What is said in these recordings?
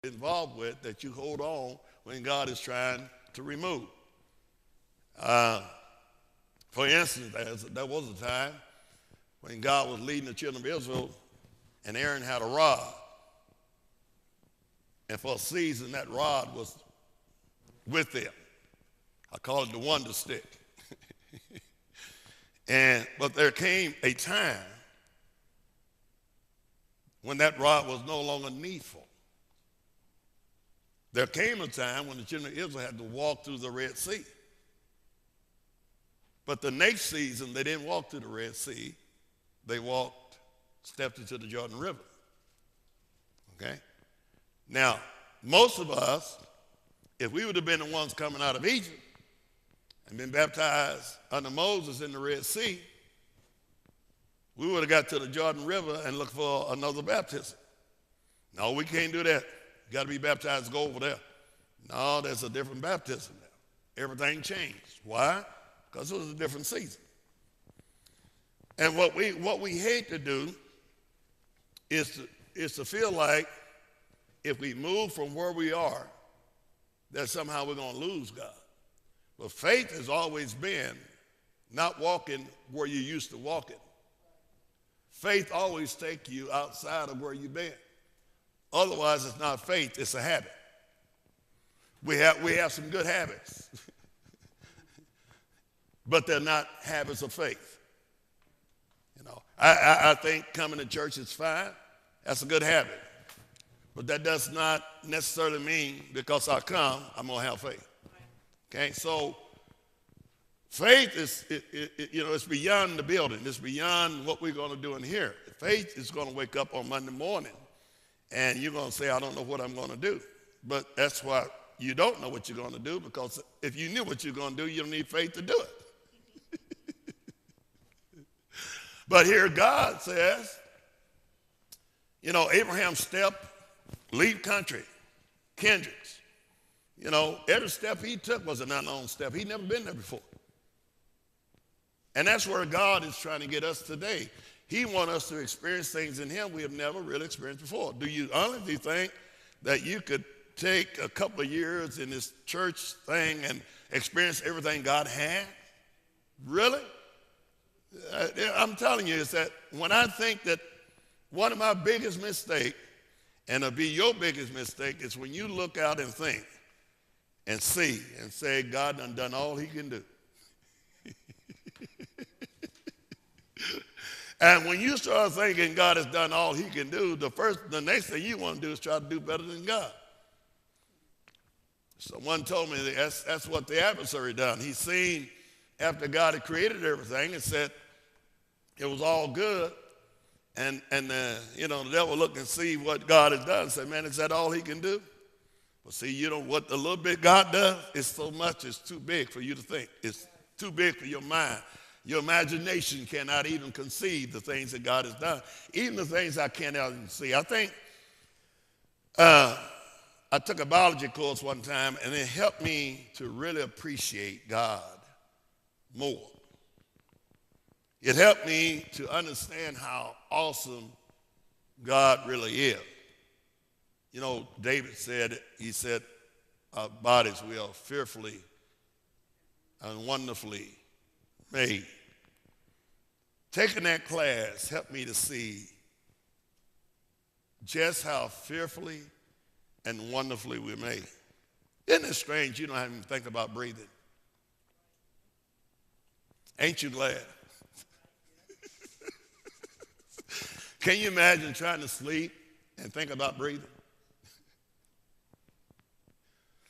involved with that you hold on when God is trying to remove. Uh, for instance, there was a time when God was leading the children of Israel and Aaron had a rod. And for a season, that rod was with them. I call it the wonder stick. But there came a time when that rod was no longer needful. There came a time when the children of Israel had to walk through the Red Sea. But the next season, they didn't walk through the Red Sea. They stepped into the Jordan River. Okay? Now, most of us, if we would have been the ones coming out of Egypt and been baptized under Moses in the Red Sea, we would have got to the Jordan River and looked for another baptism. No, we can't do that. You got to be baptized, go over there. No, there's a different baptism now. Everything changed. Why? Because it was a different season. And what we hate to do is to feel like if we move from where we are, that somehow we're going to lose God. But faith has always been not walking where you used to walk it. Faith always takes you outside of where you've been. Otherwise, it's not faith, it's a habit. We have some good habits, but they're not habits of faith. You know, I think coming to church is fine. That's a good habit. But that does not necessarily mean because I come, I'm going to have faith. Okay, so faith is, it's beyond the building. It's beyond what we're going to do in here. Faith is going to wake up on Monday morning, and you're going to say, I don't know what I'm going to do. But that's why you don't know what you're going to do, because if you knew what you're going to do, you don't need faith to do it. But here God says, Abraham stepped, leave country, kindreds. Every step he took was an unknown step. He'd never been there before. And that's where God is trying to get us today. He wants us to experience things in him we have never really experienced before. Do you honestly think that you could take a couple of years in this church thing and experience everything God had? Really? I'm telling you, it's that when I think that one of my biggest mistakes, and it'll be your biggest mistake, is when you look out and think and see and say, God done all he can do. And when you start thinking God has done all he can do, the next thing you want to do is try to do better than God. Someone told me that's what the adversary done. He seen after God had created everything and said it was all good, and the devil looked and see what God has done and said, man, is that all he can do? But see, what the little bit God does is so much, it's too big for you to think. It's too big for your mind. Your imagination cannot even conceive the things that God has done, even the things I can't even see. I think I took a biology course one time, and it helped me to really appreciate God more. It helped me to understand how awesome God really is. David said, our bodies we are fearfully and wonderfully made. Taking that class helped me to see just how fearfully and wonderfully we're made. Isn't it strange you don't even think about breathing? Ain't you glad? Can you imagine trying to sleep and think about breathing?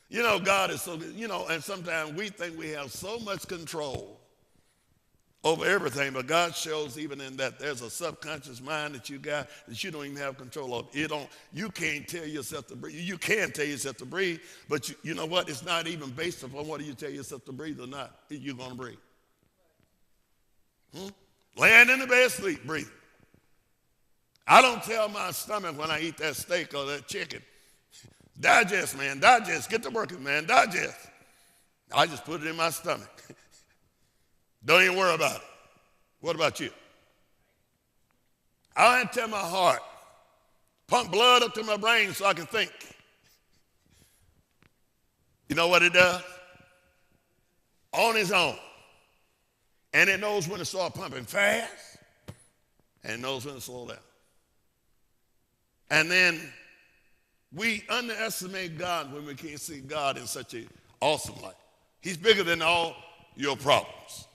God is so good. And sometimes we think we have so much control over everything, but God shows even in that there's a subconscious mind that you got that you don't even have control of. You can't tell yourself to breathe. You can tell yourself to breathe, but you know what? It's not even based upon whether you tell yourself to breathe or not. You're going to breathe. Laying in the bed, sleep, breathe. I don't tell my stomach when I eat that steak or that chicken, digest, man, digest, get to working, man, digest. I just put it in my stomach. Don't even worry about it. What about you? I tell my heart, pump blood up to my brain so I can think. You know what it does? On its own. And it knows when to start pumping fast, and it knows when to slow down. And then we underestimate God when we can't see God in such an awesome light. He's bigger than all your problems.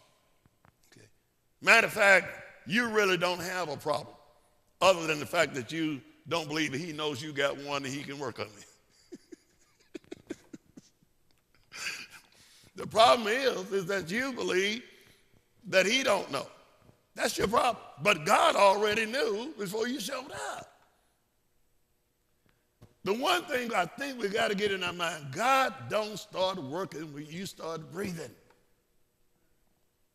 Okay. Matter of fact, you really don't have a problem other than the fact that you don't believe that he knows you got one and he can work on it. The problem is that you believe that he don't know. That's your problem. But God already knew before you showed up. The one thing I think we got to get in our mind, God don't start working when you start breathing.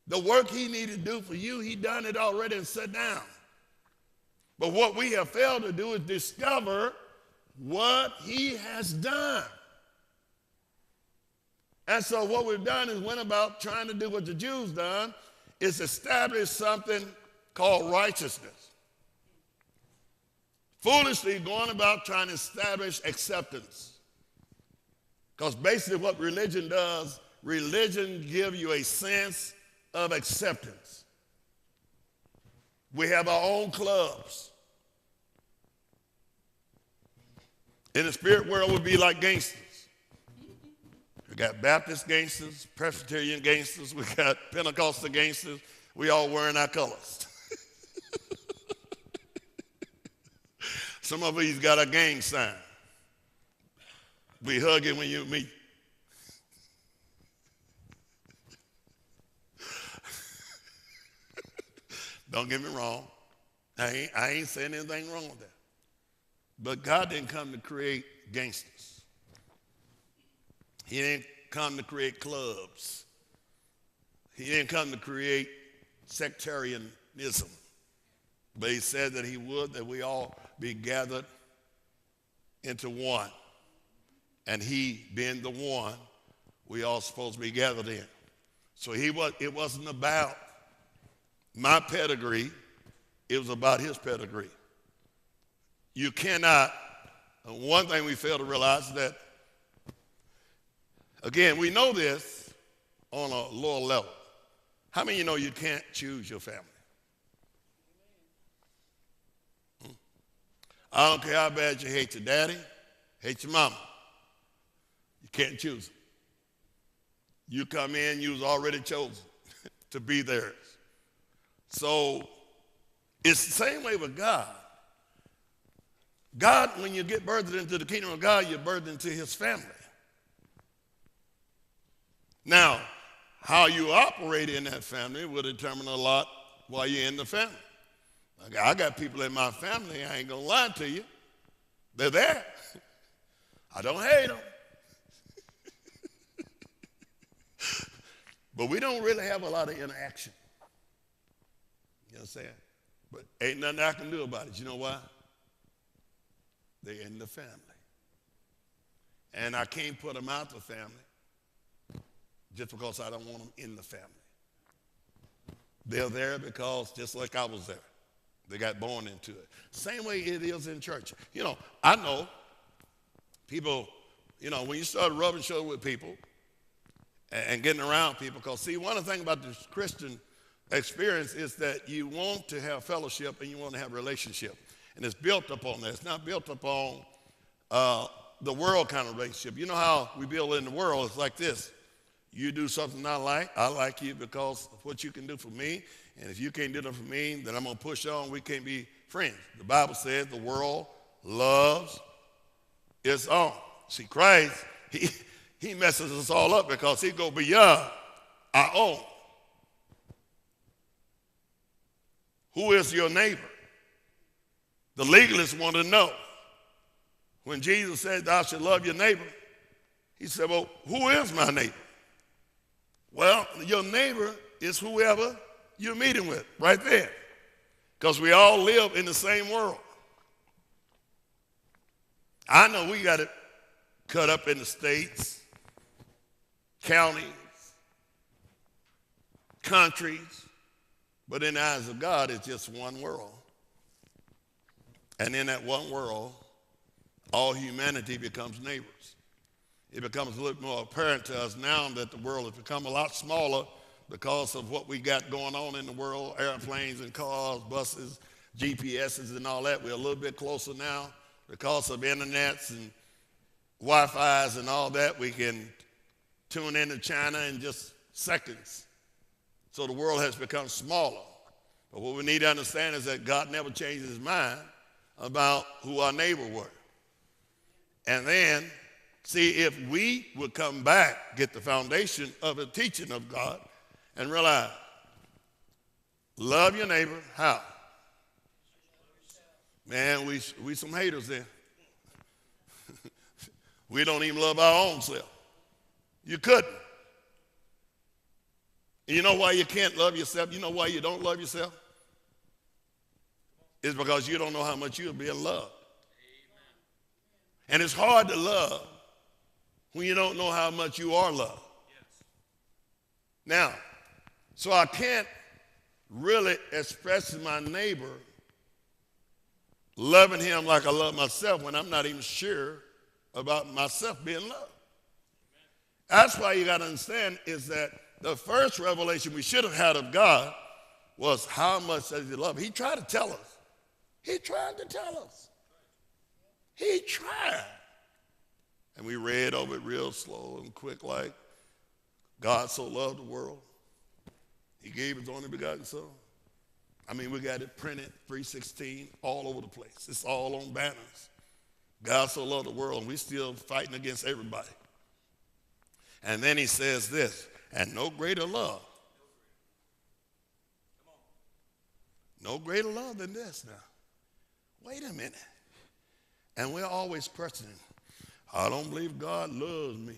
The work he needed to do for you, he done it already and sat down. But what we have failed to do is discover what he has done. And so what we've done is went about trying to do what the Jews done, is establish something called righteousness. Foolishly going about trying to establish acceptance. Because basically what religion does, religion gives you a sense of acceptance. We have our own clubs. In the spirit world, we'd be like gangsters. We got Baptist gangsters, Presbyterian gangsters, we got Pentecostal gangsters. We all wearing our colors. Some of these got a gang sign. We hugging when you meet. Don't get me wrong. I ain't saying anything wrong with that. But God didn't come to create gangsters. He didn't come to create clubs. He didn't come to create sectarianism. But he said that he would, that we all be gathered into one. And he being the one, we all supposed to be gathered in. So it wasn't about my pedigree, it was about his pedigree. You cannot, one thing we fail to realize is that, again, we know this on a lower level. How many of you know you can't choose your family? I don't care how bad you hate your daddy, hate your mama. You can't choose them. You come in, you was already chosen to be theirs. So it's the same way with God. God, when you get birthed into the kingdom of God, you're birthed into his family. Now, how you operate in that family will determine a lot while you're in the family. I got people in my family, I ain't gonna lie to you. They're there. I don't hate them. But we don't really have a lot of interaction. You know what I'm saying? But ain't nothing I can do about it. You know why? They're in the family. And I can't put them out the family just because I don't want them in the family. They're there because just like I was there. They got born into it. Same way it is in church. You know, I know people, you know, when you start rubbing shoulders with people and getting around people, because see, one of the things about this Christian experience is that you want to have fellowship and you want to have relationship. And it's built upon that. It's not built upon the world kind of relationship. You know how we build in the world? It's like this. You do something I like you because of what you can do for me. And if you can't do it for me, then I'm going to push on. We can't be friends. The Bible says the world loves its own. See, Christ, he messes us all up because he go beyond our own. Who is your neighbor? The legalists want to know. When Jesus said, thou shalt love your neighbor, he said, well, who is my neighbor? Well, your neighbor is whoever you're meeting with, right there. Because we all live in the same world. I know we got it cut up into states, counties, countries, but in the eyes of God, it's just one world. And in that one world, all humanity becomes neighbors. it becomes a little more apparent to us now that the world has become a lot smaller because of what we got going on in the world, airplanes and cars, buses, GPSs and all that. We're a little bit closer now because of internets and Wi-Fi's and all that. We can tune into China in just seconds. So the world has become smaller. But what we need to understand is that God never changed his mind about who our neighbor were. And then, see, if we would come back, get the foundation of the teaching of God, and realize, love your neighbor, how? Man, we some haters there. We don't even love our own self. You couldn't. And you know why you can't love yourself? You know why you don't love yourself? It's because you don't know how much you're being loved. And it's hard to love when you don't know how much you are loved. Yes. Now, so I can't really express to my neighbor loving him like I love myself when I'm not even sure about myself being loved. Amen. That's why you got to understand is that the first revelation we should have had of God was how much does he love us. He tried to tell us. He tried to tell us. He tried. And we read over it real slow and quick like, God so loved the world, he gave his only begotten son. I mean, we got it printed, 316, all over the place. It's all on banners. God so loved the world, and we still fighting against everybody. And then he says this, and no greater love. No greater love than this now. Wait a minute. And we're always questioning, I don't believe God loves me.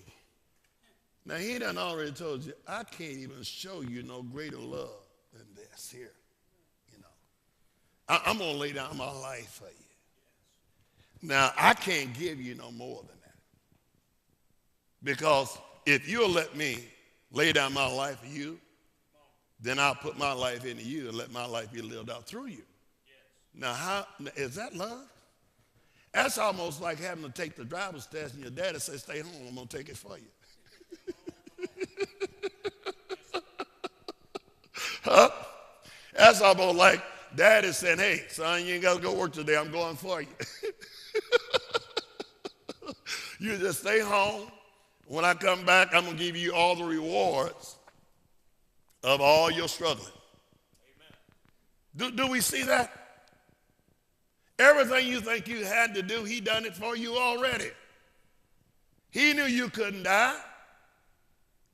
Now, he done already told you, I can't even show you no greater love than this here. You know, I'm going to lay down my life for you. Now, I can't give you no more than that. Because if you'll let me lay down my life for you, then I'll put my life into you and let my life be lived out through you. Now, how is that love? That's almost like having to take the driver's test and your daddy says, stay home, I'm going to take it for you. Huh? That's almost like daddy saying, hey, son, you ain't got to go work today, I'm going for you. You just stay home. When I come back, I'm going to give you all the rewards of all your struggling. Amen. Do we see that? Everything you think you had to do, he done it for you already. He knew you couldn't die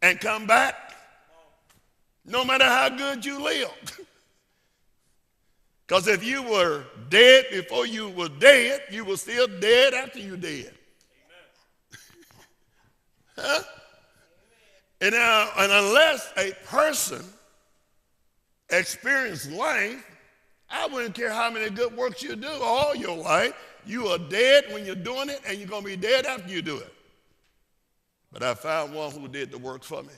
and come back no matter how good you lived. Because if you were dead before you were dead, you were still dead after you dead. Huh? And unless a person experienced life, I wouldn't care how many good works you do all your life. You are dead when you're doing it, and you're going to be dead after you do it. But I found one who did the work for me.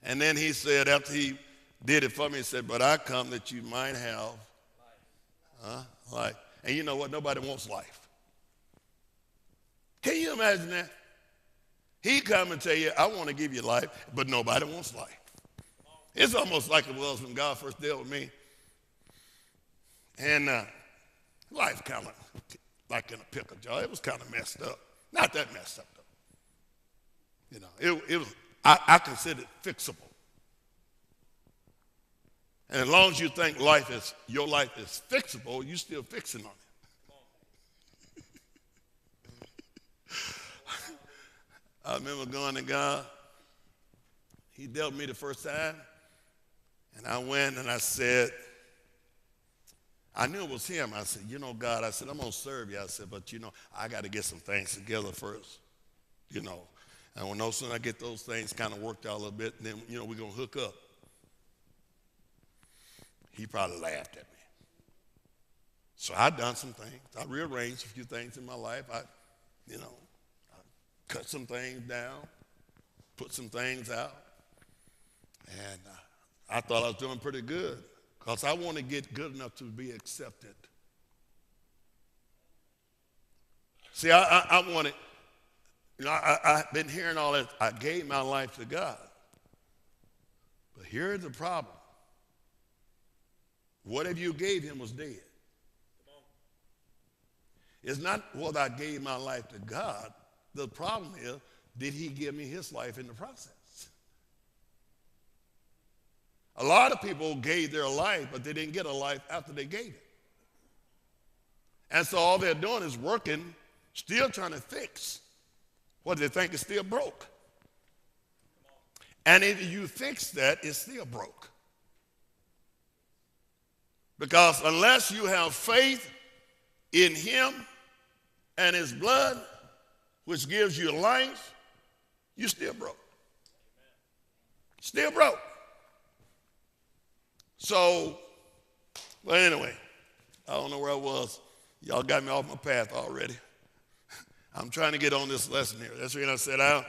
And then he said, after he did it for me, he said, but I come that you might have life. And you know what? Nobody wants life. Can you imagine that? He come and tell you, I want to give you life, but nobody wants life. It's almost like it was when God first dealt with me. And life kind of like in a pickle jar. It was kind of messed up. Not that messed up, though. You know, it was, I consider it fixable. And as long as you think your life is fixable, you're still fixing on it. I remember going to God. He dealt with me the first time. And I went and I said, I knew it was him. I said, you know, God, I said, I'm going to serve you. I said, but, you know, I got to get some things together first, you know. And when no sooner I get those things kind of worked out a little bit, then, you know, we're going to hook up. He probably laughed at me. So I done some things. I rearranged a few things in my life. I cut some things down, put some things out. And I thought I was doing pretty good because I want to get good enough to be accepted. See, I wanted I've been hearing all that. I gave my life to God. But here's the problem. Whatever you gave him was dead. It's not whether I gave my life to God. The problem is, did he give me his life in the process? A lot of people gave their life, but they didn't get a life after they gave it. And so all they're doing is working, still trying to fix what they think is still broke. And if you fix that, it's still broke. Because unless you have faith in him and his blood, which gives you life, you still broke. Still broke. So, well, anyway, I don't know where I was. Y'all got me off my path already. I'm trying to get on this lesson here. That's when I said,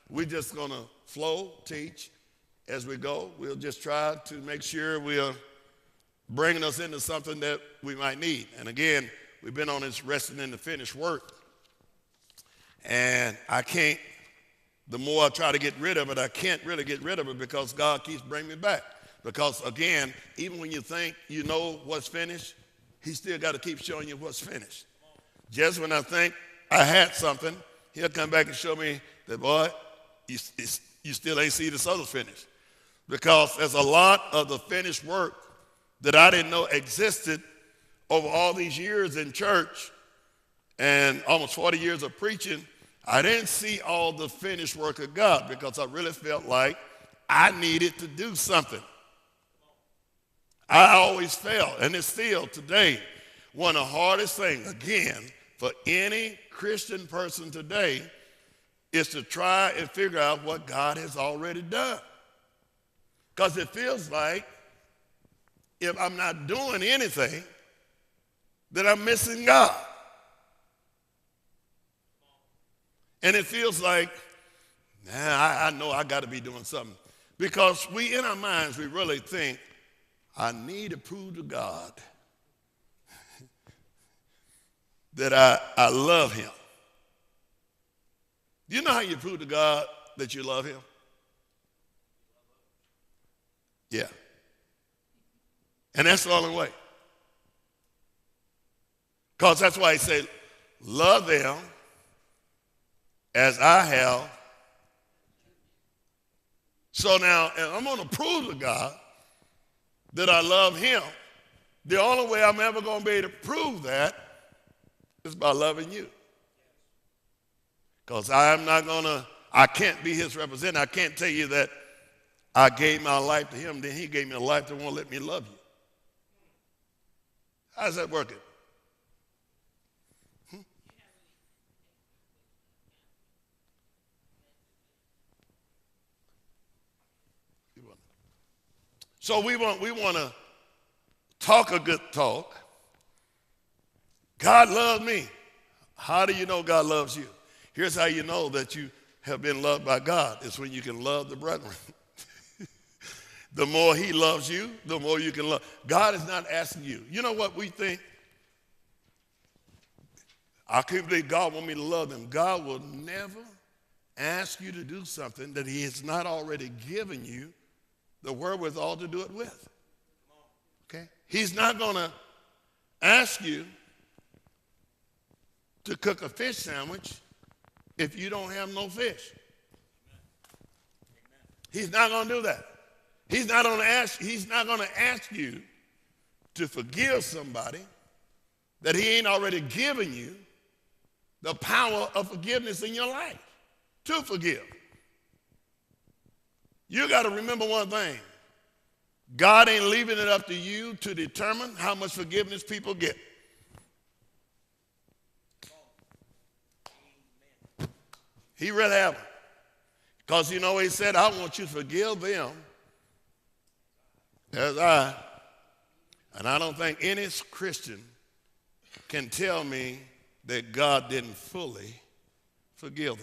we're just going to flow, teach as we go. We'll just try to make sure we're bringing us into something that we might need. And again, we've been on this resting in the finished work. And I can't, the more I try to get rid of it, I can't really get rid of it because God keeps bringing me back. Because again, even when you think you know what's finished, he still got to keep showing you what's finished. Just when I think I had something, he'll come back and show me that, boy, you still ain't see this other finish. Because there's a lot of the finished work that I didn't know existed over all these years in church and almost 40 years of preaching. I didn't see all the finished work of God because I really felt like I needed to do something. I always felt, and it's still today, one of the hardest things, again, for any Christian person today is to try and figure out what God has already done. Because it feels like if I'm not doing anything, then I'm missing God. And it feels like, I know I got to be doing something. Because we, in our minds, we really think, I need to prove to God that I love him. Do you know how you prove to God that you love him? Yeah. And that's the only way. Because that's why he said, love them as I have. So now, and I'm going to prove to God that I love him. The only way I'm ever going to be able to prove that is by loving you. Because I can't be his representative. I can't tell you that I gave my life to him, then he gave me a life that won't let me love you. How's that working? So we want to talk a good talk. God loves me. How do you know God loves you? Here's how you know that you have been loved by God. It's when you can love the brethren. The more he loves you, the more you can love. God is not asking you. You know what we think? I can't believe God wants me to love them. God will never ask you to do something that he has not already given you the wherewithal to do it with. Okay? He's not going to ask you to cook a fish sandwich if you don't have no fish. He's not going to do that. He's not going to ask you to forgive somebody that he ain't already given you the power of forgiveness in your life to forgive. You got to remember one thing. God ain't leaving it up to you to determine how much forgiveness people get. He really haven't. Because you know he said, I want you to forgive them as I. And I don't think any Christian can tell me that God didn't fully forgive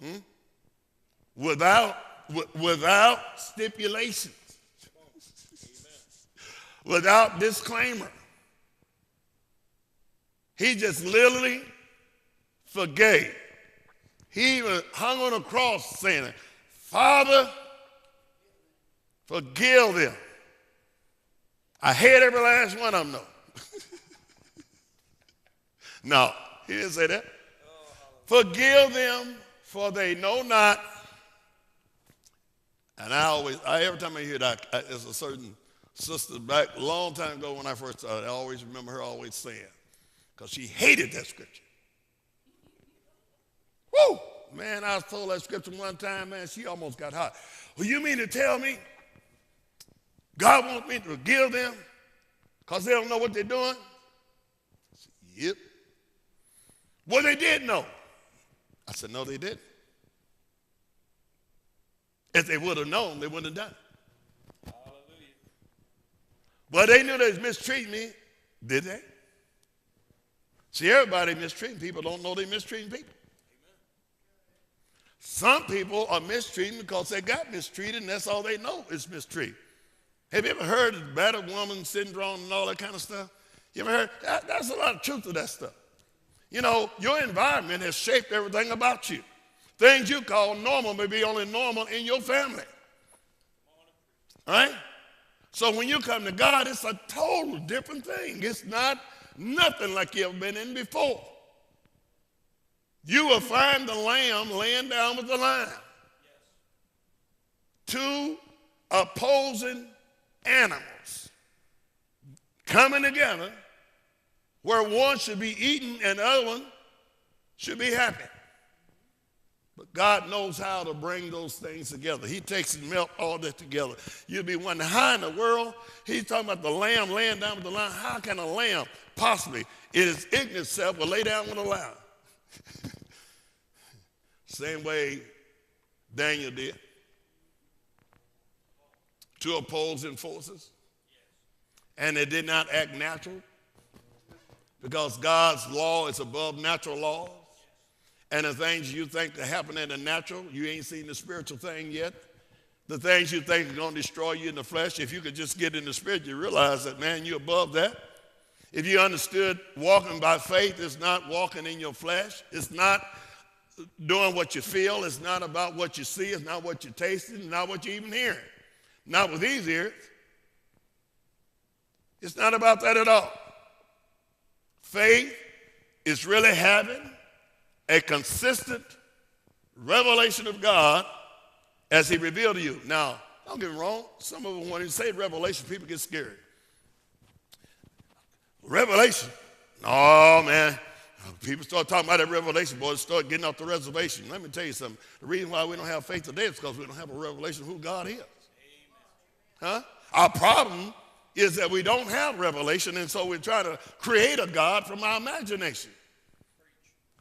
them. Without stipulations, without disclaimer. He just literally forgave. He even hung on a cross saying, Father, forgive them. I hate every last one of them, though. No, he didn't say that. Forgive them, for they know not. And every time I hear that, there's a certain sister back a long time ago when I first started, I always remember her always saying, because she hated that scripture. Woo! Man, I was told that scripture one time, man, she almost got hot. Well, you mean to tell me God wants me to forgive them because they don't know what they're doing? I said, yep. Well, they did know. I said, no, they didn't. If they would have known, they wouldn't have done it. Hallelujah. Well, they knew they was mistreating me, did they? See, everybody mistreating people don't know they're mistreating people. Some people are mistreating because they got mistreated, and that's all they know is mistreat. Have you ever heard of the battered woman syndrome and all that kind of stuff? You ever heard? That's a lot of truth to that stuff. You know, your environment has shaped everything about you. Things you call normal may be only normal in your family. All right? So when you come to God, it's a total different thing. It's not nothing like you ever been in before. You will find the lamb laying down with the lion. Two opposing animals coming together where one should be eaten and the other one should be happy. But God knows how to bring those things together. He takes and melts all that together. You'll be wondering, how in the world? He's talking about the lamb laying down with the lion. How can a lamb possibly, in its ignorant self, will lay down with a lion? Same way Daniel did. Two opposing forces. And they did not act natural because God's law is above natural laws. And the things you think that happen in the natural, you ain't seen the spiritual thing yet. The things you think are going to destroy you in the flesh, if you could just get in the spirit, you realize that, man, you're above that. If you understood walking by faith is not walking in your flesh, it's not doing what you feel, it's not about what you see, it's not what you're tasting, it's not what you're even hearing. Not with these ears. It's not about that at all. Faith is really having a consistent revelation of God as he revealed to you. Now, don't get me wrong, some of them, when you say revelation, people get scared. Revelation? No, man. People start talking about that revelation, boys, start getting off the reservation. Let me tell you something. The reason why we don't have faith today is because we don't have a revelation of who God is. Huh? Our problem is that we don't have revelation, and so we're trying to create a God from our imagination.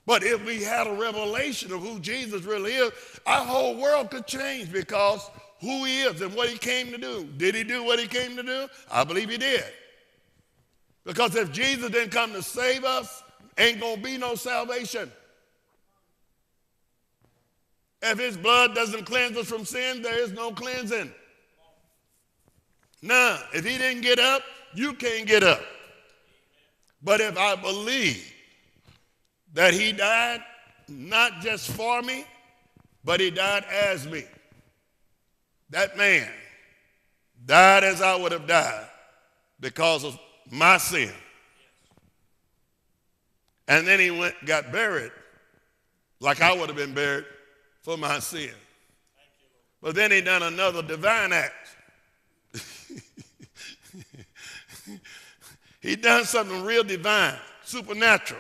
But if we had a revelation of who Jesus really is, our whole world could change because who he is and what he came to do. Did he do what he came to do? I believe he did. Because if Jesus didn't come to save us, ain't going to be no salvation. If his blood doesn't cleanse us from sin, there is no cleansing. Now, if he didn't get up, you can't get up. But if I believe that he died not just for me, but he died as me, that man died as I would have died because of my sin. And then he got buried like I would have been buried for my sin. But then he done another divine act. He done something real divine, supernatural.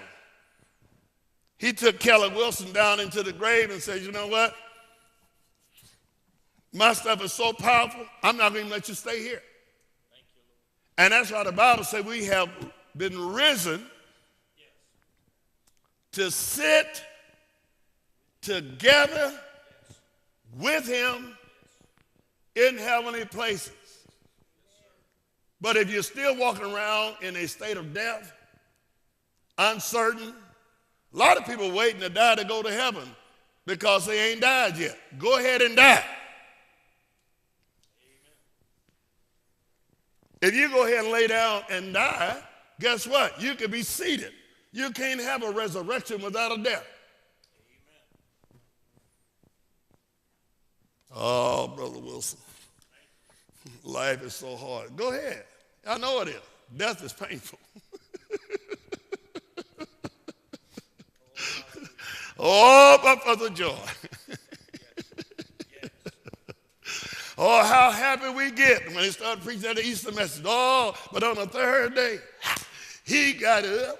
He took Kelly Wilson down into the grave and said, you know what? My stuff is so powerful, I'm not going to let you stay here. Thank you, Lord. And that's why the Bible says we have been risen to sit together with him in heavenly places. But if you're still walking around in a state of death, uncertain, a lot of people waiting to die to go to heaven because they ain't died yet. Go ahead and die. If you go ahead and lay down and die, guess what? You can be seated. You can't have a resurrection without a death. Oh, Brother Wilson, life is so hard. Go ahead. I know it is. Death is painful. Oh, but for the joy. Oh, how happy we get when they start preaching that Easter message. Oh, but on the third day, he got up.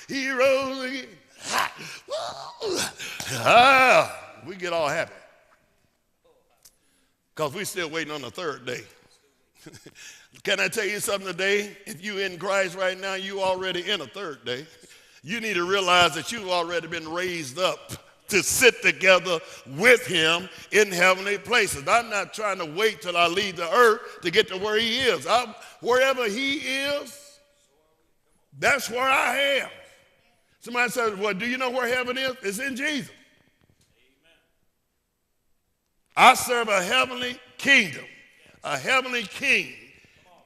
He rose again. We get all happy because we're still waiting on the third day. Can I tell you something today? If you're in Christ right now, you already in a third day. You need to realize that you've already been raised up to sit together with him in heavenly places. I'm not trying to wait till I leave the earth to get to where he is. Wherever he is, that's where I am. Somebody says, well, do you know where heaven is? It's in Jesus. I serve a heavenly kingdom, a heavenly king,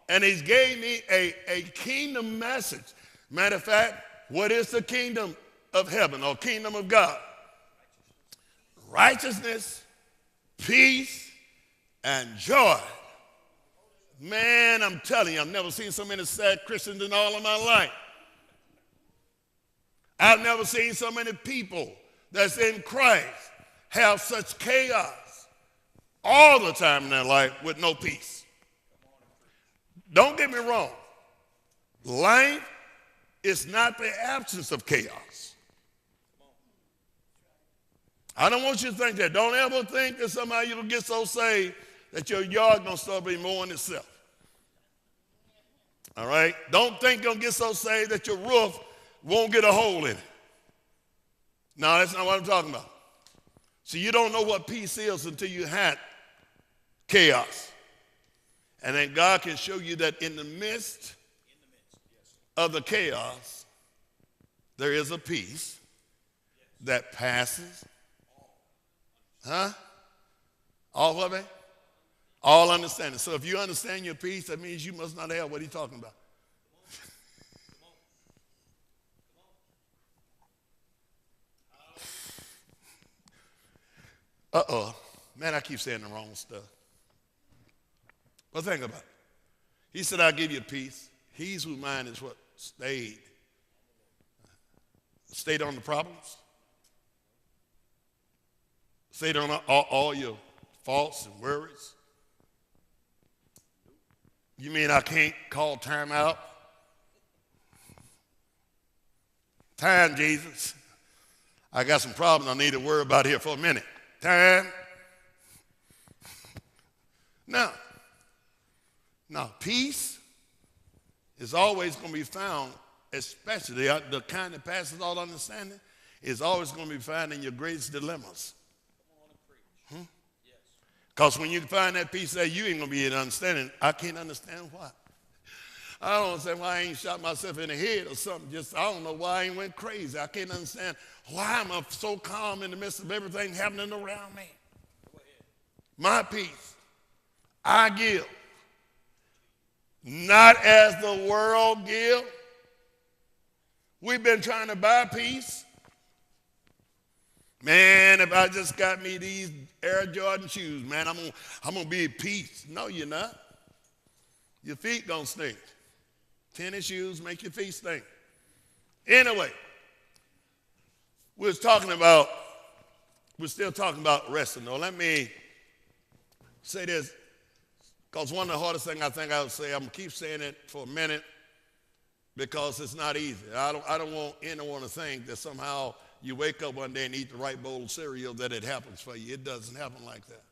and he's gave me a kingdom message. Matter of fact, what is the kingdom of heaven or kingdom of God? Righteousness, peace, and joy. Man, I'm telling you, I've never seen so many sad Christians in all of my life. I've never seen so many people that's in Christ have such chaos all the time in their life with no peace. Don't get me wrong. Life is not the absence of chaos. I don't want you to think that. Don't ever think that somehow you'll get so saved that your yard going to start being mowing itself. All right? Don't think you're going to get so saved that your roof won't get a hole in it. No, that's not what I'm talking about. So you don't know what peace is until you had chaos. And then God can show you that in the midst of the chaos, there is a peace that passes. All of it? All understanding. So if you understand your peace, that means you must not have what he's talking about. Uh-oh. Man, I keep saying the wrong stuff. But think about it. He said, I'll give you peace. He's whose mind is what? Stayed on the problems. Stayed on all your faults and worries. You mean I can't call time out? Time, Jesus. I got some problems I need to worry about here for a minute. Time. Now, peace is always going to be found, especially the kind that passes all understanding, is always going to be found in your greatest dilemmas. Because when you find that peace there, you ain't going to be able to understand. I can't understand why. I don't understand why I ain't shot myself in the head or something. I don't know why I ain't went crazy. I can't understand why am I so calm in the midst of everything happening around me. My peace I give, not as the world give. We've been trying to buy peace. Man, if I just got me these Air Jordan shoes, man, I'm gonna be at peace. No, you're not. Your feet gonna stink. Tennis shoes make your feet stink. Anyway, we're still talking about resting. Now, let me say this, because one of the hardest things I think I would say, I'm gonna keep saying it for a minute, because it's not easy. I don't want anyone to think that somehow you wake up one day and eat the right bowl of cereal that it happens for you. It doesn't happen like that.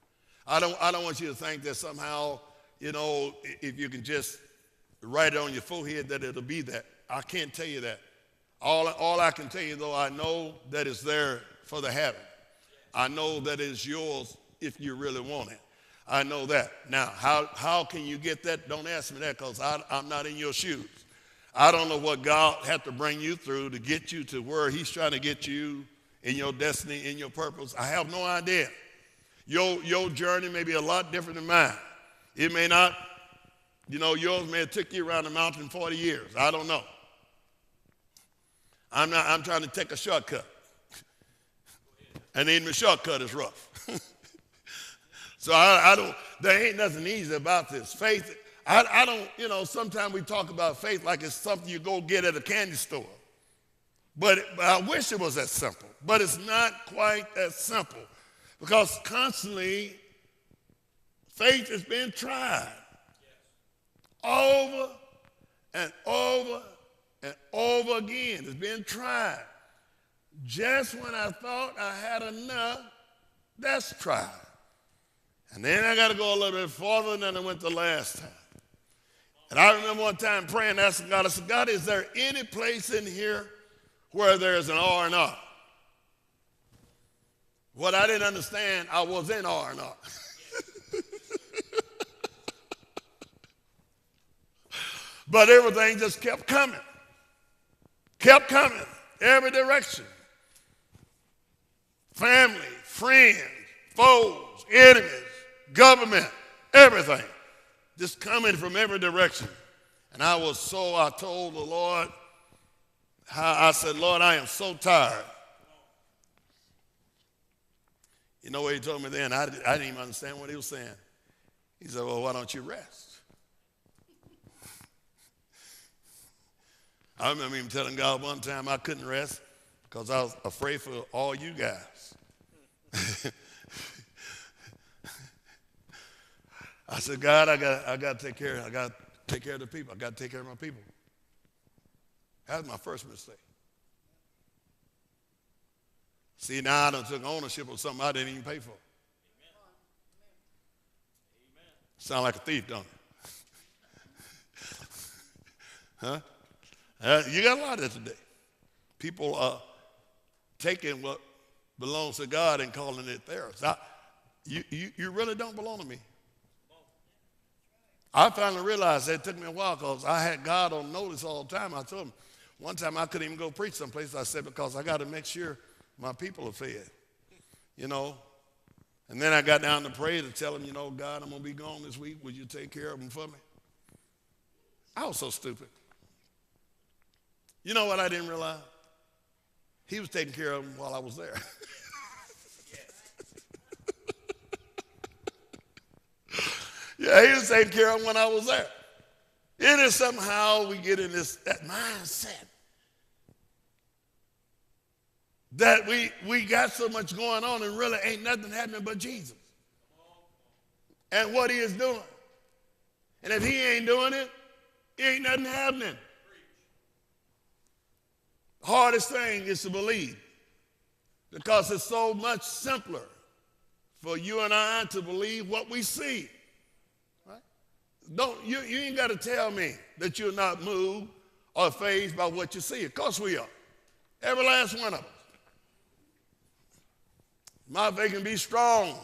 I don't want you to think that somehow, if you can just write it on your forehead that it'll be that. I can't tell you that. All I can tell you, though, I know that it's there for the having. I know that it's yours if you really want it. I know that. Now, how can you get that? Don't ask me that, because I'm not in your shoes. I don't know what God had to bring you through to get you to where he's trying to get you in your destiny, in your purpose. I have no idea. Your journey may be a lot different than mine. It may not, yours may have took you around the mountain 40 years. I don't know. I'm trying to take a shortcut. And even the shortcut is rough. So I don't, there ain't nothing easy about this. Faith, I don't, sometimes we talk about faith like it's something you go get at a candy store. But I wish it was that simple. But it's not quite that simple. Because constantly, faith is being tried. Over and over and over again. It's being tried. Just when I thought I had enough, that's tried. And then I got to go a little bit farther than I went the last time. And I remember one time praying, asking God, I said, God, is there any place in here where there's an R&R? What I didn't understand, I was in R&R. But everything just kept coming. Kept coming. Every direction. Family, friends, foes, enemies, government, everything. Just coming from every direction. And I told the Lord, I said, Lord, I am so tired. You know what he told me then? I didn't even understand what he was saying. He said, well, why don't you rest? I remember him telling God one time I couldn't rest because I was afraid for all you guys. I said, God, I got to take care of the people. I got to take care of my people. That was my first mistake. See, now I done took ownership of something I didn't even pay for. Amen. Sound like a thief, don't it? Huh? You got a lot of that today. People are taking what belongs to God and calling it theirs. You really don't belong to me. I finally realized that. It took me a while because I had God on notice all the time. I told him one time I couldn't even go preach someplace. I said, because I got to make sure my people are fed, And then I got down to pray to tell him, God, I'm going to be gone this week. Would you take care of them for me? I was so stupid. You know what I didn't realize? He was taking care of them while I was there. Yeah, he was taking care of them when I was there. It is somehow we get in that mindset that we got so much going on and really ain't nothing happening but Jesus and what he is doing. And if he ain't doing it, ain't nothing happening. The hardest thing is to believe because it's so much simpler for you and I to believe what we see. Right? You ain't got to tell me that you're not moved or fazed by what you see. Of course we are. Every last one of us. My faith can be strong,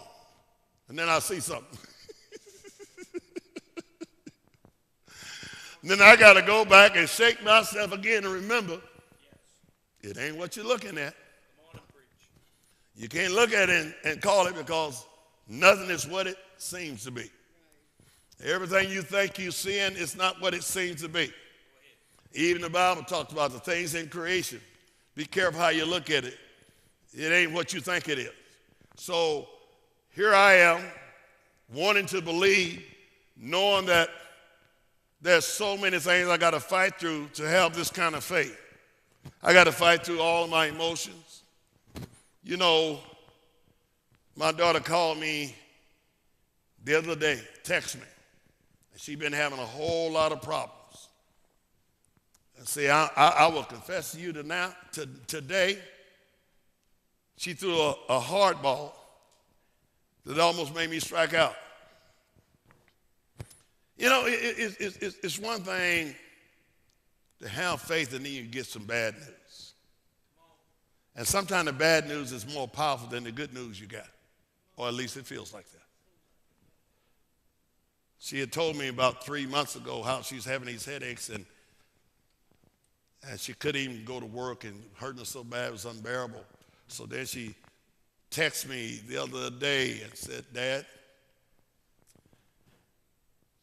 and then I see something. And then I got to go back and shake myself again and remember, it ain't what you're looking at. You can't look at it and call it because nothing is what it seems to be. Everything you think you're seeing is not what it seems to be. Even the Bible talks about the things in creation. Be careful how you look at it. It ain't what you think it is. So here I am wanting to believe, knowing that there's so many things I got to fight through to have this kind of faith. I got to fight through all of my emotions. My daughter called me the other day, texted me. And she's been having a whole lot of problems. And see, I will confess to you today, she threw a hard ball that almost made me strike out. It's one thing to have faith and then you get some bad news. And sometimes the bad news is more powerful than the good news you got, or at least it feels like that. She had told me about 3 months ago how she's having these headaches and she couldn't even go to work and hurting her so bad it was unbearable. So then she texted me the other day and said, Dad,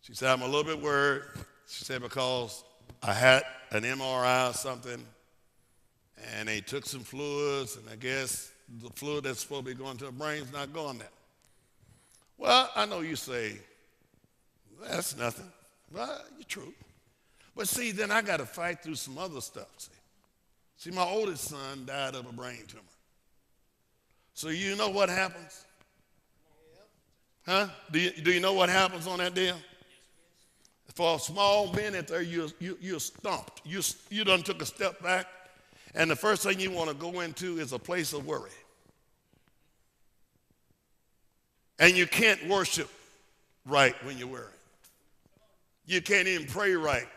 she said, I'm a little bit worried. She said, because I had an MRI or something and they took some fluids and I guess the fluid that's supposed to be going to her brain is not going there. Well, I know you say, that's nothing. Well, you're true. But see, then I got to fight through some other stuff. See, my oldest son died of a brain tumor. So you know what happens? Huh? Do you know what happens on that deal? For a small minute there, you're stumped. You done took a step back, and the first thing you want to go into is a place of worry. And you can't worship right when you're worried. You can't even pray right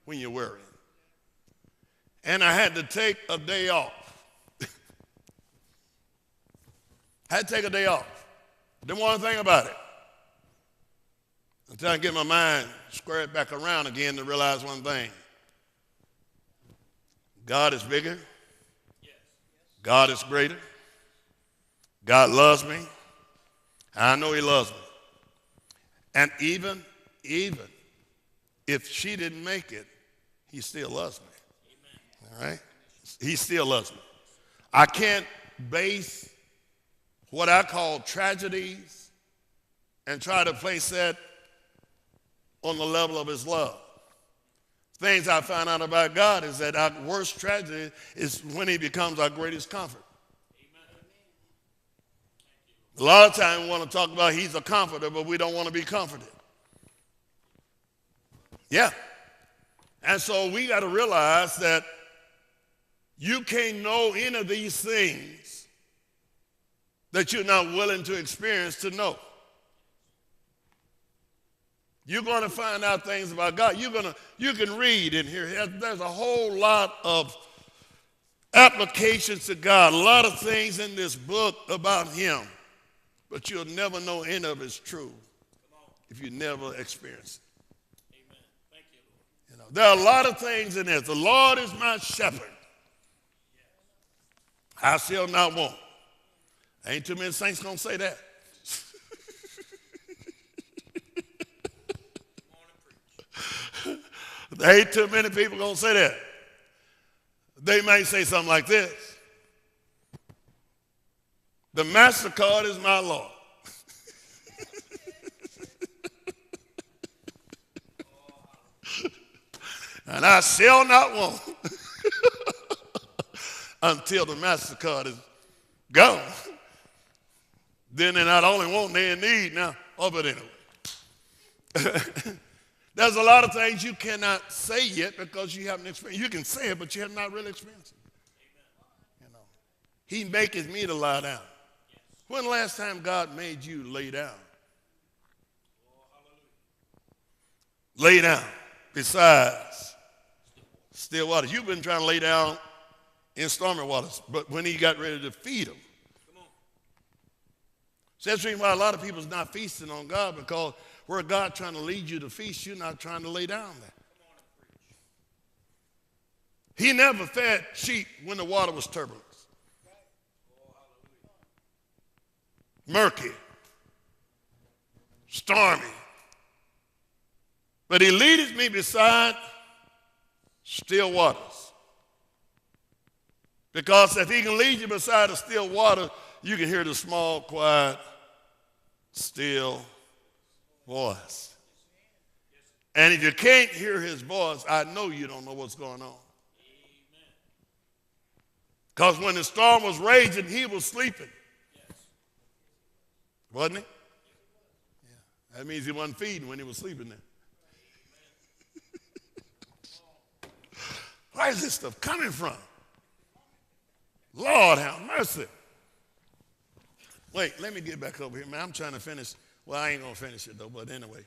when you're worried. And I had to take a day off. I had to take a day off. Didn't want to think about it. Until I get my mind squared back around again to realize one thing. God is bigger. God is greater. God loves me. I know he loves me. And even if she didn't make it, he still loves me. All right? He still loves me. I can't base what I call tragedies and try to place that on the level of his love. Things I found out about God is that our worst tragedy is when he becomes our greatest comfort. A lot of times we want to talk about he's a comforter, but we don't want to be comforted. Yeah. And so we got to realize that you can't know any of these things that you're not willing to experience to know. You're going to find out things about God. You can read in here. There's a whole lot of applications to God, a lot of things in this book about him. But you'll never know any of it's true if you never experience it. Amen. Thank you, Lord. There are a lot of things in there. The Lord is my shepherd. I shall not want. Ain't too many saints going to say that. There ain't too many people going to say that. They may say something like this. The MasterCard is my Lord. And I shall not want until the MasterCard is gone. Then they not only want, they in need now. Oh, but anyway. There's a lot of things you cannot say yet because you haven't experienced. You can say it, but you have not really experienced it. You know, he maketh me to lie down. When the last time God made you lay down? Lay down besides still waters. You've been trying to lay down in stormy waters, but when he got ready to feed them. So that's the reason why a lot of people is not feasting on God, because where God trying to lead you to feast, you're not trying to lay down there. He never fed sheep when the water was turbulent. Murky, stormy. But he leadeth me beside still waters. Because if he can lead you beside the still water, you can hear the small, quiet, still voice. And if you can't hear his voice, I know you don't know what's going on. Because when the storm was raging, he was sleeping. Wasn't he? Yeah. That means he wasn't feeding when he was sleeping there. Where is this stuff coming from? Lord have mercy. Wait, let me get back over here, man. I'm trying to finish. Well, I ain't going to finish it, though, but anyway.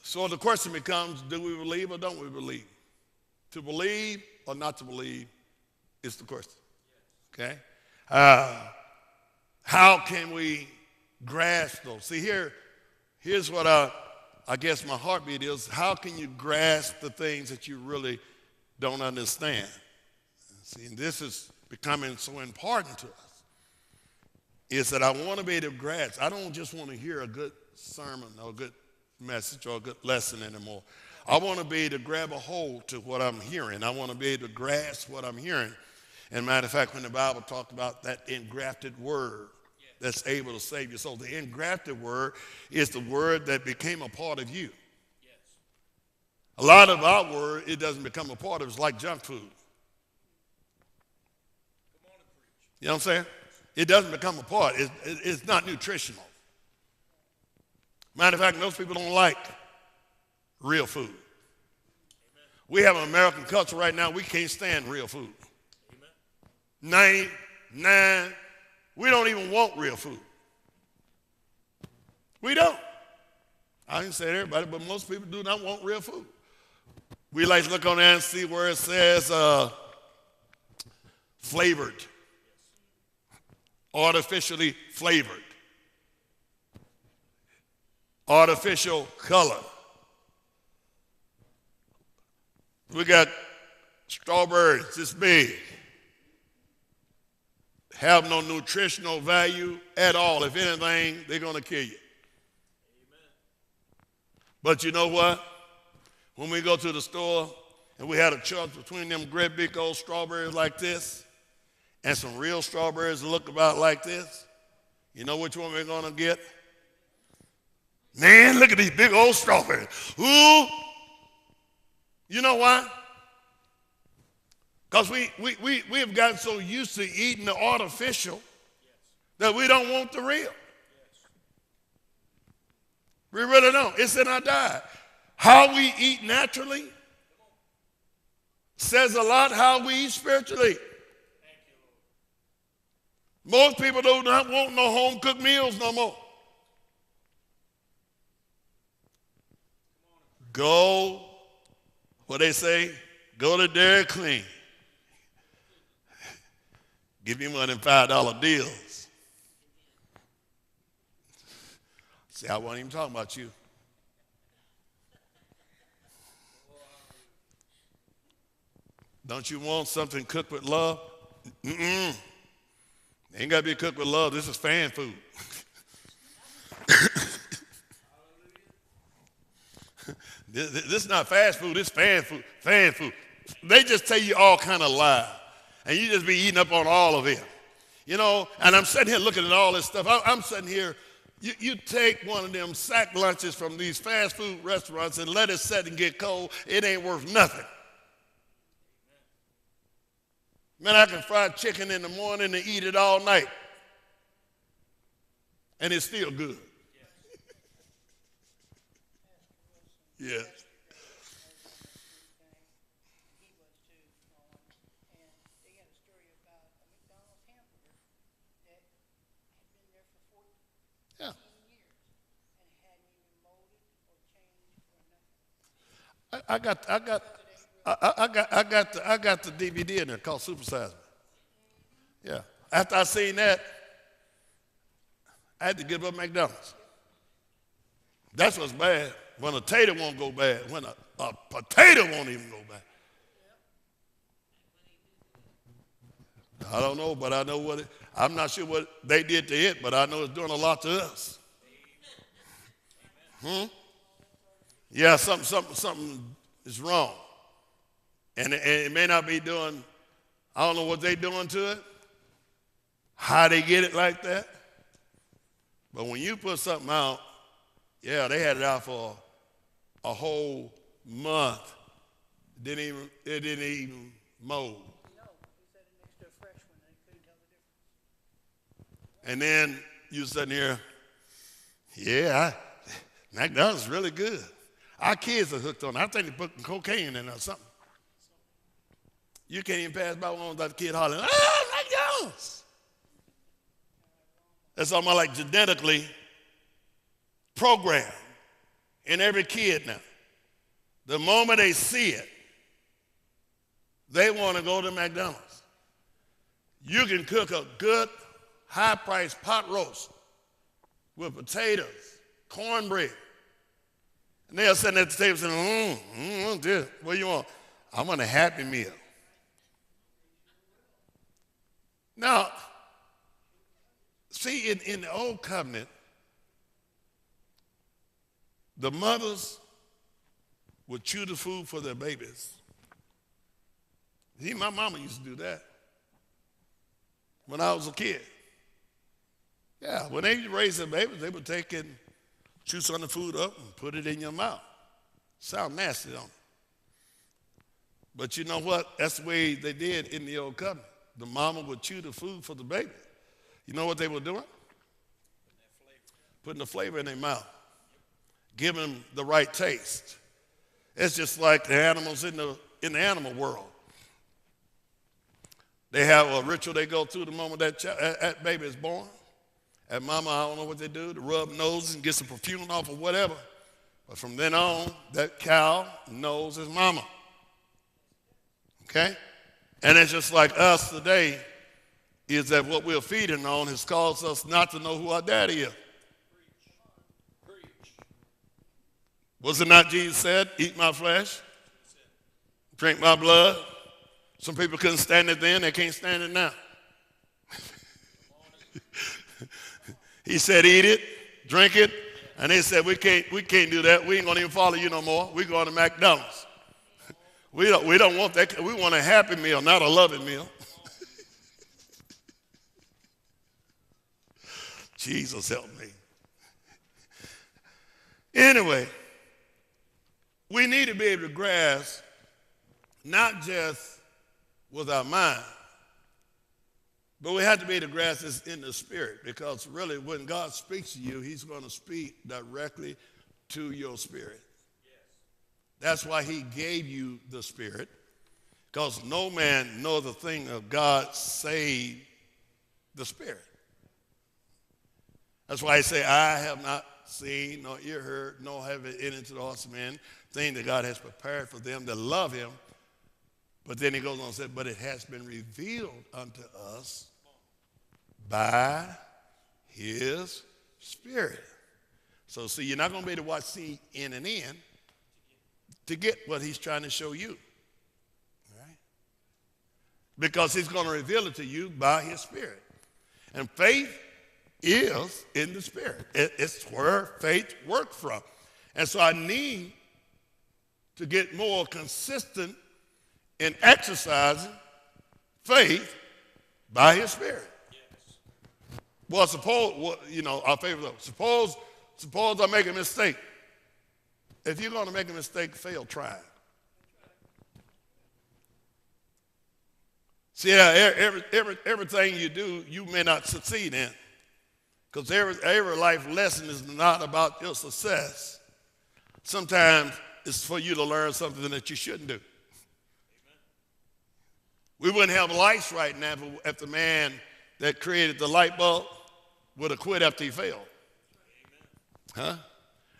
So the question becomes, do we believe or don't we believe? To believe or not to believe is the question. Okay? How can we grasp those? See, here's what I guess my heartbeat is. How can you grasp the things that you really don't understand? See, and this is becoming so important to us, is that I want to be able to grasp. I don't just want to hear a good sermon or a good message or a good lesson anymore. I want to be able to grab a hold to what I'm hearing. I want to be able to grasp what I'm hearing. And matter of fact, when the Bible talked about that engrafted word, that's able to save your soul. The engrafted word is the word that became a part of you. A lot of our word, it doesn't become a part of us, like junk food. You know what I'm saying? It doesn't become a part. It's not nutritional. Matter of fact, most people don't like real food. We have an American culture right now, we can't stand real food. 99, we don't even want real food. We don't. I didn't say everybody, but most people do not want real food. We like to look on there and see where it says flavored, artificially flavored, artificial color. We got strawberries this big, have no nutritional value at all. If anything, they're going to kill you. But you know what? When we go to the store and we had a choice between them great big old strawberries like this and some real strawberries that look about like this, you know which one we're going to get? Man, look at these big old strawberries. Ooh. You know why? Because we have gotten so used to eating the artificial that we don't want the real. We really don't. It's in our diet. How we eat naturally says a lot how we eat spiritually. Most people do not want no home-cooked meals no more. Go, what they say, go to Dairy Queen. Give me one of them $5 deals. See, I wasn't even talking about you. Don't you want something cooked with love? Mm-mm. Ain't got to be cooked with love. This is fan food. This is not fast food. This is fan food. Fan food. They just tell you all kind of lies, and you just be eating up on all of it. You know, and I'm sitting here looking at all this stuff. I'm sitting here. You take one of them sack lunches from these fast food restaurants and let it set and get cold. It ain't worth nothing. Man, I can fry chicken in the morning and eat it all night. And it's still good. Yes. Yeah. I got the DVD in there called Super Size Me. Yeah. After I seen that, I had to give up McDonald's. That's what's bad. When a tater won't go bad. When a potato won't even go bad. I don't know, but I know I'm not sure what they did to it, but I know it's doing a lot to us. Yeah, something is wrong. And it may not be doing, I don't know what they're doing to it, how they get it like that. But when you put something out, yeah, they had it out for a whole month. It didn't even mold. No, he said it next to a fresh one. They couldn't tell the difference. And then you sitting here, yeah, McDonald's is really good. Our kids are hooked on it. I think they're putting cocaine in it or something. You can't even pass by one without the kid hollering, McDonald's. That's almost like genetically programmed in every kid now. The moment they see it, they want to go to McDonald's. You can cook a good, high-priced pot roast with potatoes, cornbread. And they're sitting at the table saying, this. What do you want? I want a Happy Meal. Now, see, in the old covenant, the mothers would chew the food for their babies. See, my mama used to do that when I was a kid. Yeah, when they raised their babies, they would take and chew some of the food up and put it in your mouth. Sound nasty, don't it? But you know what? That's the way they did in the old covenant. The mama would chew the food for the baby. You know what they were doing? Putting the flavor in their mouth, giving them the right taste. It's just like the animals in the animal world. They have a ritual they go through the moment that baby is born. And mama, I don't know what they do, to rub noses and get some perfume off or whatever. But from then on, that cow knows his mama. Okay? And it's just like us today, is that what we're feeding on has caused us not to know who our daddy is. Preach. Was it not Jesus said, eat my flesh, drink my blood? Some people couldn't stand it then, they can't stand it now. He said, eat it, drink it, and they said, we can't do that. We ain't gonna even follow you no more. We're going to McDonald's. We don't want that. We want a happy meal, not a loving meal. Jesus help me. Anyway, we need to be able to grasp not just with our mind, but we have to be able to grasp this in the spirit, because really when God speaks to you, he's going to speak directly to your spirit. That's why he gave you the Spirit, because no man knows the thing of God save the Spirit. That's why he say, I have not seen, nor ear heard, nor have it entered into the hearts of men, thing that God has prepared for them that love him. But then he goes on and said, but it has been revealed unto us by his Spirit. So see, you're not going to be able to watch CNN to get what he's trying to show you, right? Because he's going to reveal it to you by his Spirit. And faith is in the Spirit. It's where faith works from. And so I need to get more consistent in exercising faith by his Spirit. Yes. Well, suppose I make a mistake. If you're going to make a mistake, fail trying. See, everything you do, you may not succeed in. Because every life lesson is not about your success. Sometimes it's for you to learn something that you shouldn't do. Amen. We wouldn't have lights right now if the man that created the light bulb would have quit after he failed. Amen. Huh?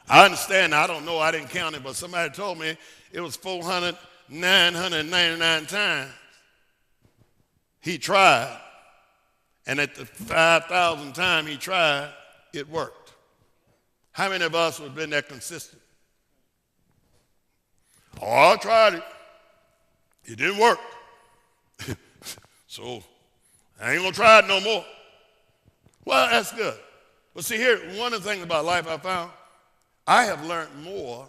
I understand. I don't know. I didn't count it, but somebody told me it was 999 times he tried. And at the 5,000th time he tried, it worked. How many of us would have been that consistent? Oh, I tried it. It didn't work. So I ain't going to try it no more. Well, that's good. But see here, one of the things about life I found, I have learned more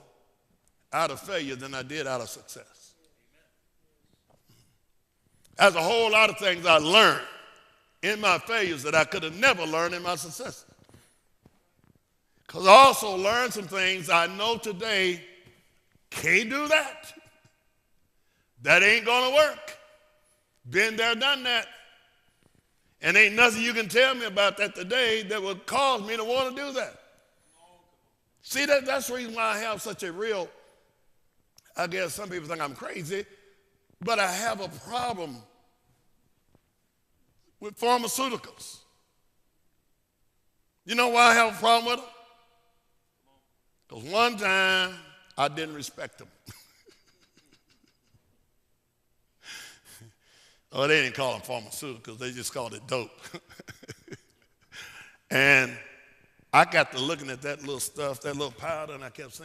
out of failure than I did out of success. There's a whole lot of things I learned in my failures that I could have never learned in my success. Because I also learned some things I know today, can't do that. That ain't going to work. Been there, done that. And ain't nothing you can tell me about that today that would cause me to want to do that. See, that's the reason why I have such a real, I guess some people think I'm crazy, but I have a problem with pharmaceuticals. You know why I have a problem with them? Because one time I didn't respect them. Oh, they didn't call them pharmaceuticals, they just called it dope. And I got to looking at that little stuff, that little powder, and I kept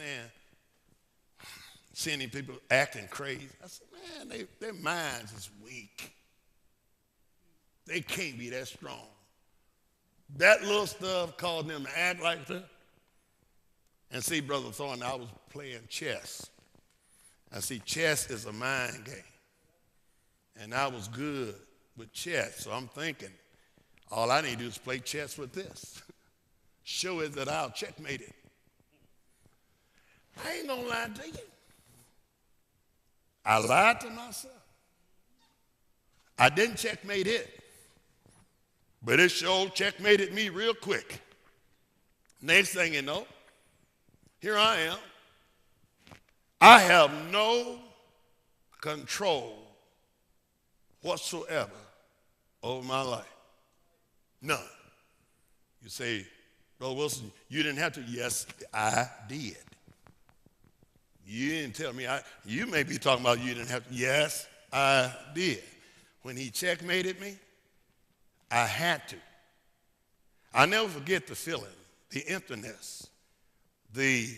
seeing these people acting crazy. I said, man, their minds is weak. They can't be that strong. That little stuff caused them to act like that. And see, Brother Thornton, I was playing chess. I see chess is a mind game. And I was good with chess, so I'm thinking, All I need to do is play chess with this. Show it that I'll checkmate it. I ain't gonna lie to you. I lied to myself. I didn't checkmate it, but it sure checkmated me real quick. Next thing you know, here I am. I have no control whatsoever over my life. None. You say, Brother Wilson, you didn't have to. Yes, I did. You didn't tell me. You may be talking about you didn't have to. Yes, I did. When he checkmated me, I had to. I never forget the feeling, the emptiness, the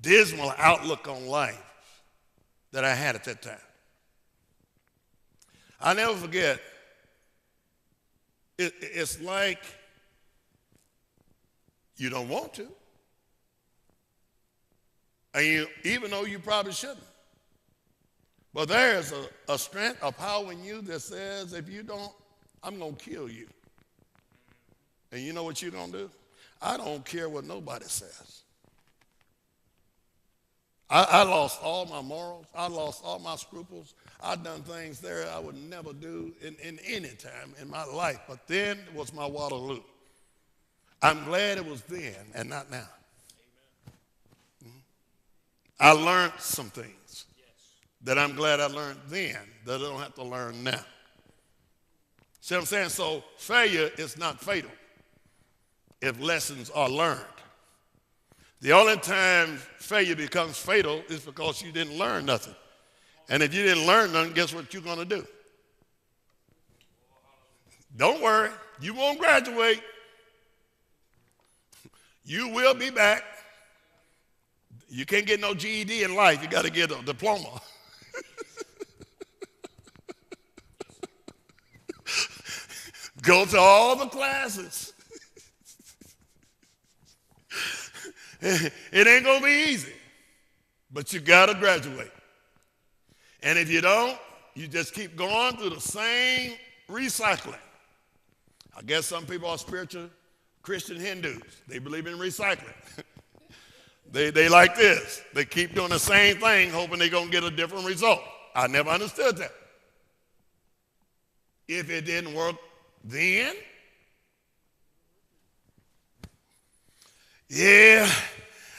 dismal outlook on life that I had at that time. I never forget, it's like you don't want to, and even though you probably shouldn't. But there's a strength, a power in you that says, if you don't, I'm going to kill you. And you know what you're going to do? I don't care what nobody says. I lost all my morals. I lost all my scruples. I've done things there I would never do in any time in my life. But then was my Waterloo. I'm glad it was then and not now. I learned some things that I'm glad I learned then that I don't have to learn now. See what I'm saying? So failure is not fatal if lessons are learned. The only time failure becomes fatal is because you didn't learn nothing. And if you didn't learn nothing, guess what you're going to do? Don't worry. You won't graduate. You will be back. You can't get no GED in life. You got to get a diploma. Go to all the classes. It ain't going to be easy, but you got to graduate. And if you don't, you just keep going through the same recycling. I guess some people are spiritual Christian Hindus. They believe in recycling. They like this. They keep doing the same thing, hoping they're going to get a different result. I never understood that. If it didn't work then, yeah,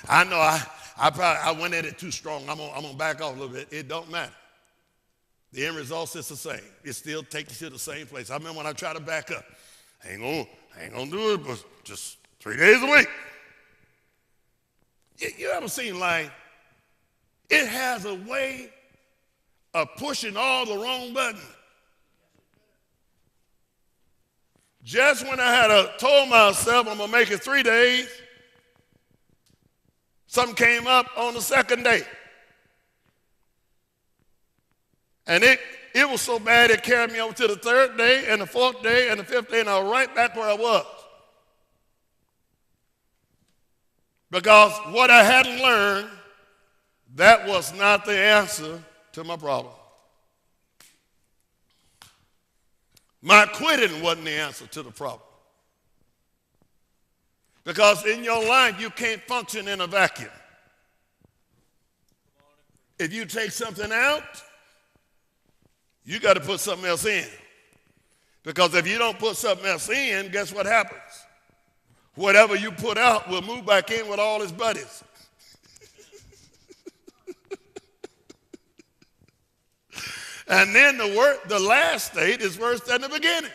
I know I went at it too strong. I'm gonna back off a little bit. It don't matter. The end result is the same. It still takes you to the same place. I remember when I tried to back up. I ain't gonna do it, but just 3 days a week. You ever seen life? It has a way of pushing all the wrong buttons. Just when I had told myself I'm gonna make it 3 days, something came up on the second day. And it was so bad it carried me over to the third day and the fourth day and the fifth day, and I was right back where I was. Because what I hadn't learned, that was not the answer to my problem. My quitting wasn't the answer to the problem. Because in your life, you can't function in a vacuum. If you take something out, you got to put something else in. Because if you don't put something else in, guess what happens? Whatever you put out will move back in with all its buddies. And then the last state is worse than the beginning.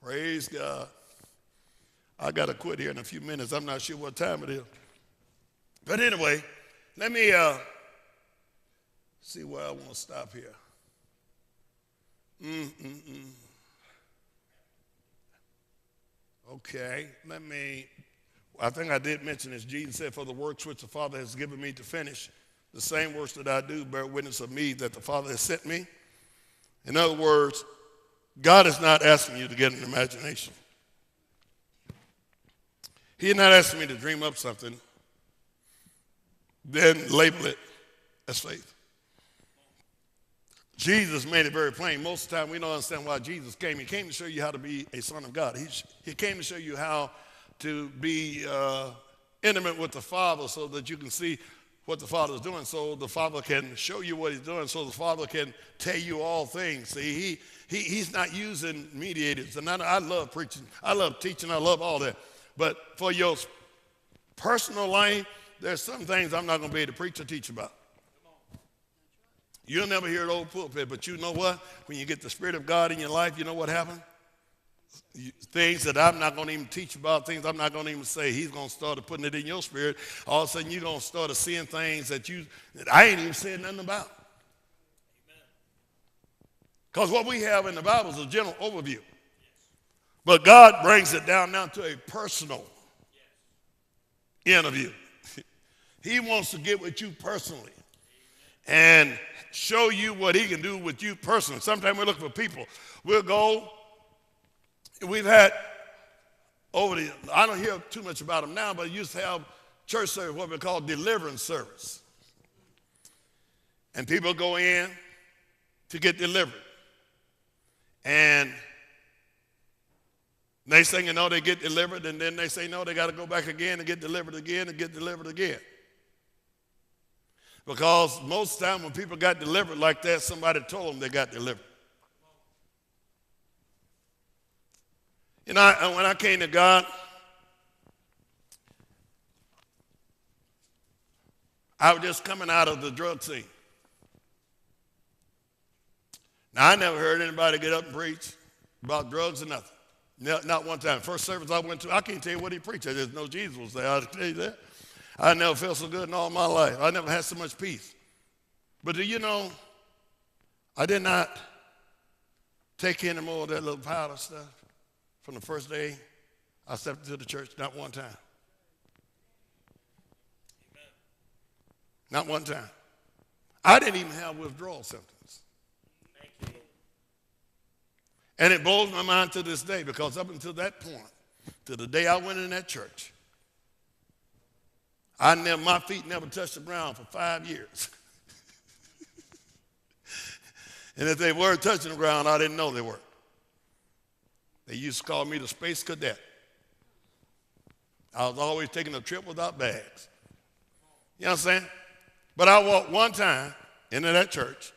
Praise God. I got to quit here in a few minutes. I'm not sure what time it is. But anyway, let me see where I want to stop here. Okay, I think I did mention this. Jesus said, for the works which the Father has given me to finish, the same works that I do bear witness of me that the Father has sent me. In other words, God is not asking you to get an imagination. He's not asking me to dream up something, then label it as faith. Jesus made it very plain. Most of the time we don't understand why Jesus came. He came to show you how to be a son of God. He came to show you how to be intimate with the Father so that you can see what the Father is doing, so the Father can show you what he's doing, so the Father can tell you all things. See, he's not using mediators. And I love preaching. I love teaching. I love all that. But for your personal life, there's some things I'm not going to be able to preach or teach about. You'll never hear the old pulpit, but you know what? When you get the Spirit of God in your life, you know what happens? Things that I'm not going to even teach about, things I'm not going to even say, he's going to start putting it in your spirit. All of a sudden, you're going to start seeing things that I ain't even said nothing about. Because what we have in the Bible is a general overview. But God brings it down now to a personal interview. He wants to get with you personally and show you what he can do with you personally. Sometimes we look for people. We'll go. We've had I don't hear too much about them now, but we used to have church service, what we call deliverance service. And people go in to get delivered. And they say, they get delivered, and then they say, no, they got to go back again and get delivered again and get delivered again. Because most of the time when people got delivered like that, somebody told them they got delivered. When I came to God, I was just coming out of the drug scene. Now, I never heard anybody get up and preach about drugs or nothing. Not one time. First service I went to, I can't tell you what he preached. I just know Jesus was there. I'll tell you that. I never felt so good in all my life. I never had so much peace. But do you know, I did not take any more of that little powder stuff. From the first day I stepped into the church, not one time. Amen. Not one time. I didn't even have withdrawal symptoms. Thank you. And it blows my mind to this day because up until that point, to the day I went in that church, my feet never touched the ground for 5 years. And if they were touching the ground, I didn't know they were. They used to call me the space cadet. I was always taking a trip without bags. You know what I'm saying? But I walked one time into that church.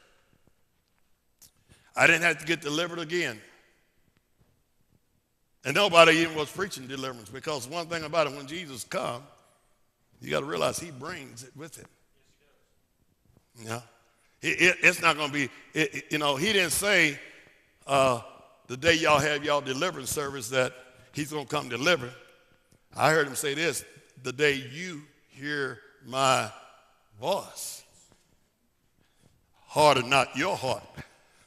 I didn't have to get delivered again. And nobody even was preaching deliverance because one thing about it, when Jesus comes, you got to realize he brings it with him. Yeah. It's not going to be, he didn't say, the day y'all have y'all deliverance service that he's going to come deliver. I heard him say this, the day you hear my voice. Harden not your heart.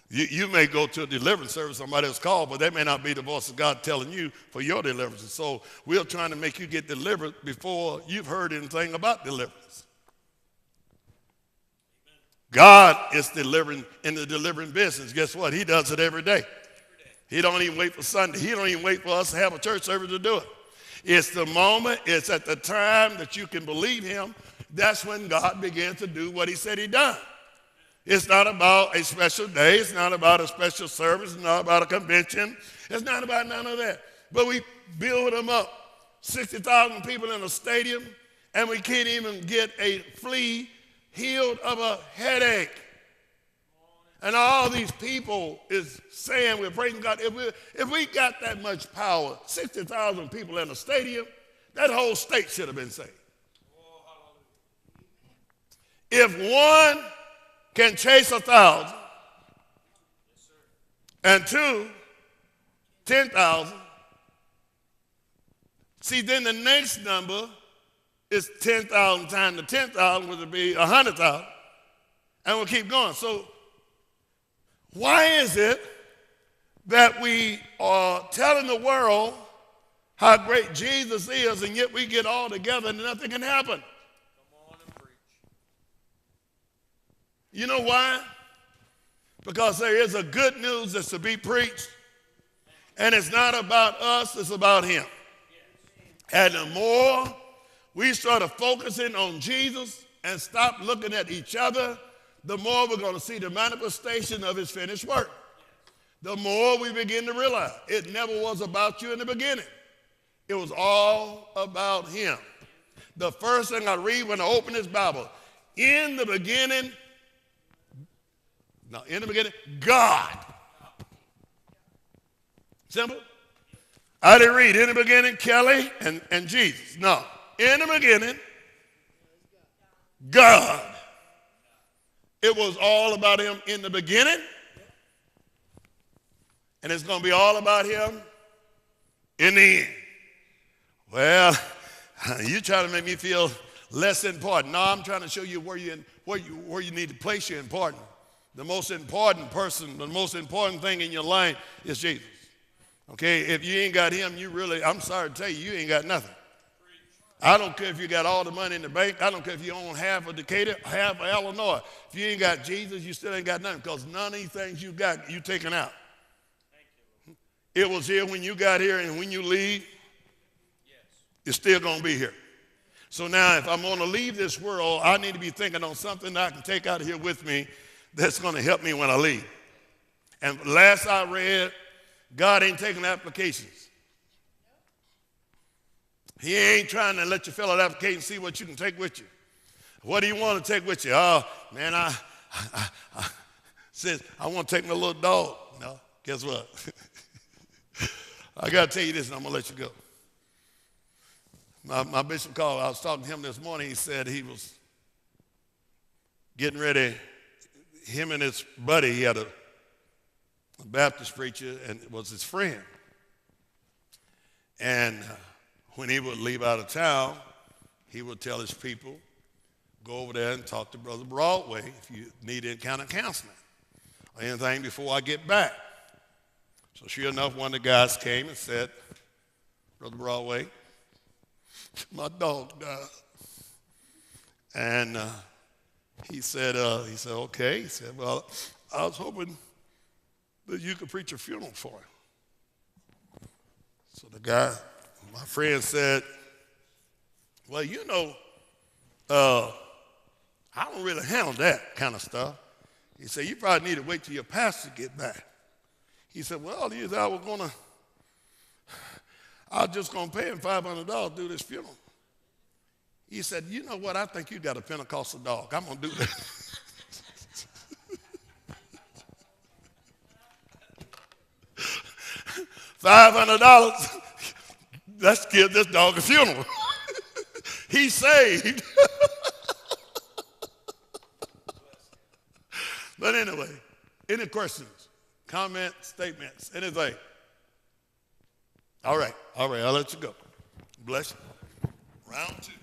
You may go to a deliverance service somebody else called, but that may not be the voice of God telling you for your deliverance. So we're trying to make you get delivered before you've heard anything about deliverance. God is delivering in the delivering business. Guess what? He does it every day. He don't even wait for Sunday. He don't even wait for us to have a church service to do it. It's the moment, it's at the time that you can believe him. That's when God begins to do what he said he done. It's not about a special day. It's not about a special service. It's not about a convention. It's not about none of that. But we build them up. 60,000 people in a stadium, and we can't even get a flea healed of a headache. And all these people is saying we're praising God. If we got that much power, 60,000 people in a stadium, that whole state should have been saved. If one can chase 1,000, and 2, 10,000, see, then the next number is 10,000 times the 10,000, which would be 100,000, and we'll keep going. So why is it that we are telling the world how great Jesus is, and yet we get all together and nothing can happen? Come on and preach. You know why? Because there is a good news that's to be preached, and it's not about us, it's about him. And the more we start focusing on Jesus and stop looking at each other, the more we're going to see the manifestation of his finished work. The more we begin to realize it never was about you in the beginning. It was all about him. The first thing I read when I open this Bible, in the beginning, God. Simple. I didn't read in the beginning, Kelly and Jesus. No. In the beginning, God. It was all about him in the beginning. And it's going to be all about him in the end. Well, you try to make me feel less important. No, I'm trying to show you where you need to place your importance. The most important person, the most important thing in your life is Jesus. Okay, if you ain't got him, I'm sorry to tell you, you ain't got nothing. I don't care if you got all the money in the bank. I don't care if you own half of Decatur, half of Illinois. If you ain't got Jesus, you still ain't got nothing, because none of these things you got, you taken out. It was here when you got here, and when you leave, it's still going to be here. So now if I'm going to leave this world, I need to be thinking on something that I can take out of here with me that's going to help me when I leave. And last I read, God ain't taking applications. He ain't trying to let you fill out an application and see what you can take with you. What do you want to take with you? Oh, man, I says, I want to take my little dog. No, guess what? I got to tell you this, and I'm going to let you go. My bishop called. I was talking to him this morning. He said he was getting ready. Him and his buddy, he had a Baptist preacher, and it was his friend. And when he would leave out of town, he would tell his people, go over there and talk to Brother Broadway if you need any kind of counseling or anything before I get back. So sure enough, one of the guys came and said, Brother Broadway, my dog died. And he said, okay. He said, well, I was hoping that you could preach a funeral for him. So the guy, my friend, said, well, you know, I don't really handle that kind of stuff. He said, you probably need to wait till your pastor get back. He said, well, I was just going to pay him $500 to do this funeral. He said, you know what? I think you got a Pentecostal dog. I'm going to do that. $500. Let's give this dog a funeral. He's saved. But anyway, any questions, comments, statements, anything? All right, I'll let you go. Bless you. Round two.